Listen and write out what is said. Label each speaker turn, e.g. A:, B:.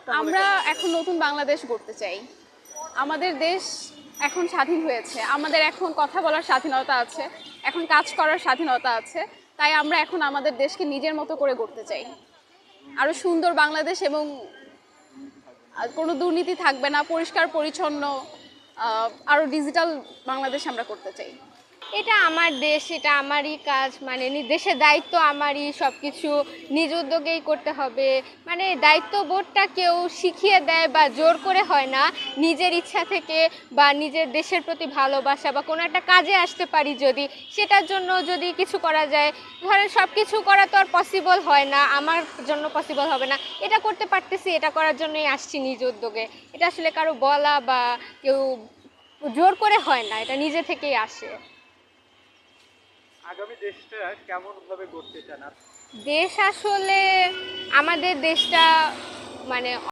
A: আমরা এখন নতুন বাংলাদেশ গড়তে চাই। আমাদের দেশ এখন স্বাধীন হয়েছে, আমাদের এখন কথা বলার স্বাধীনতা আছে, এখন কাজ করার স্বাধীনতা আছে। তাই আমরা এখন আমাদের দেশকে নিজের মতো করে গড়তে চাই, আরো সুন্দর বাংলাদেশ, এবং কোনো দুর্নীতি থাকবে না, পরিষ্কার পরিচ্ছন্ন, আরো ডিজিটাল বাংলাদেশ আমরা করতে চাই।
B: এটা আমার দেশ, এটা আমারই কাজ, মানে দেশের দায়িত্ব আমারই, সব কিছু নিজ উদ্যোগেই করতে হবে। মানে দায়িত্ববোধটা কেউ শিখিয়ে দেয় বা জোর করে হয় না, নিজের ইচ্ছা থেকে বা নিজের দেশের প্রতি ভালোবাসা বা কোনো একটা কাজে আসতে পারি যদি, সেটার জন্য যদি কিছু করা যায়। ধরেন সব কিছু করা তো আর পসিবল হয় না, আমার জন্য পসিবল হবে না, এটা করতে পারতেছি, এটা করার জন্যই আসছি নিজ উদ্যোগে। এটা আসলে কারো বলা বা কেউ জোর করে হয় না, এটা নিজে থেকেই আসে।
C: আগামী দেশটা কেমন ভাবে গড়তে চান?
B: দেশ আসলে আমাদের দেশটা মানে